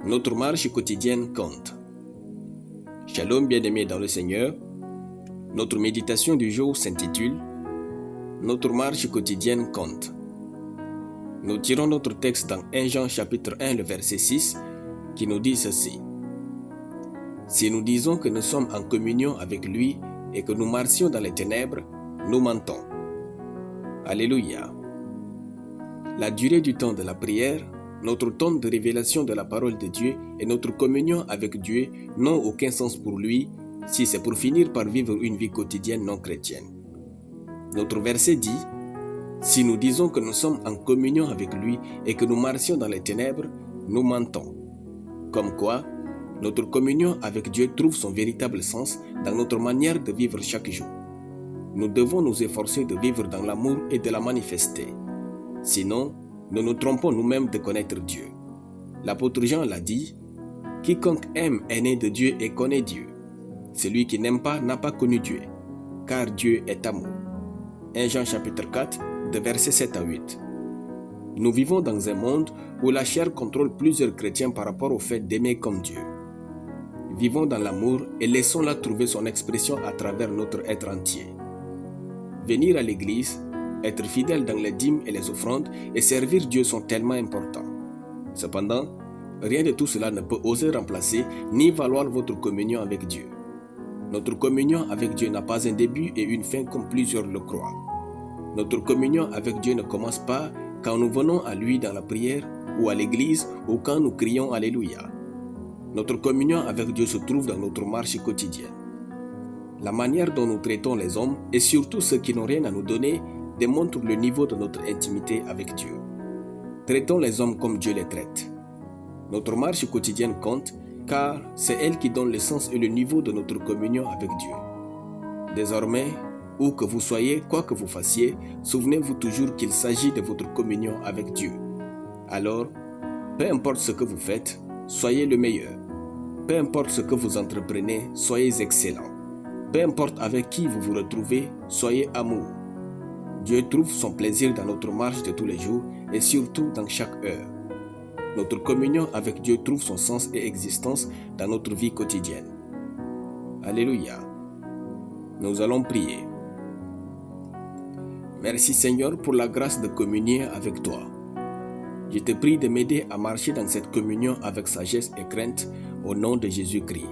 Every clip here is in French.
Notre marche quotidienne compte. Shalom bien-aimés dans le Seigneur. Notre méditation du jour s'intitule Notre marche quotidienne compte. Nous tirons notre texte dans 1 Jean chapitre 1, le verset 6, qui nous dit ceci. Si nous disons que nous sommes en communion avec lui et que nous marchions dans les ténèbres, nous mentons. Alléluia. La durée du temps de la prière, notre temps de révélation de la parole de Dieu et notre communion avec Dieu n'ont aucun sens pour lui si c'est pour finir par vivre une vie quotidienne non chrétienne. Notre verset dit « Si nous disons que nous sommes en communion avec lui et que nous marchions dans les ténèbres, nous mentons. » Comme quoi, notre communion avec Dieu trouve son véritable sens dans notre manière de vivre chaque jour. Nous devons nous efforcer de vivre dans l'amour et de la manifester. Sinon, nous nous trompons nous-mêmes de connaître Dieu. L'apôtre Jean l'a dit, « Quiconque aime est né de Dieu et connaît Dieu. Celui qui n'aime pas n'a pas connu Dieu, car Dieu est amour. » 1 Jean chapitre 4, de versets 7 à 8. Nous vivons dans un monde où la chair contrôle plusieurs chrétiens par rapport au fait d'aimer comme Dieu. Vivons dans l'amour et laissons-la trouver son expression à travers notre être entier. Venir à l'église, être fidèle dans les dîmes et les offrandes et servir Dieu sont tellement importants. Cependant, rien de tout cela ne peut oser remplacer ni valoir votre communion avec Dieu. Notre communion avec Dieu n'a pas un début et une fin comme plusieurs le croient. Notre communion avec Dieu ne commence pas quand nous venons à lui dans la prière ou à l'église ou quand nous crions Alléluia. Notre communion avec Dieu se trouve dans notre marche quotidienne. La manière dont nous traitons les hommes et surtout ceux qui n'ont rien à nous donner démontre le niveau de notre intimité avec Dieu. Traitons les hommes comme Dieu les traite. Notre marche quotidienne compte car c'est elle qui donne le sens et le niveau de notre communion avec Dieu. Désormais, où que vous soyez, quoi que vous fassiez, souvenez-vous toujours qu'il s'agit de votre communion avec Dieu. Alors, peu importe ce que vous faites, soyez le meilleur. Peu importe ce que vous entreprenez, soyez excellent. Peu importe avec qui vous vous retrouvez, soyez amour. Dieu trouve son plaisir dans notre marche de tous les jours et surtout dans chaque heure. Notre communion avec Dieu trouve son sens et existence dans notre vie quotidienne. Alléluia. Nous allons prier. Merci Seigneur pour la grâce de communier avec toi. Je te prie de m'aider à marcher dans cette communion avec sagesse et crainte au nom de Jésus-Christ.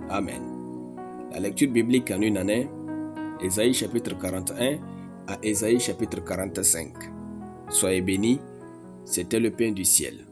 Amen. La lecture biblique en une année, Ésaïe chapitre 41 à Ésaïe chapitre 45. Soyez bénis, c'était le pain du ciel.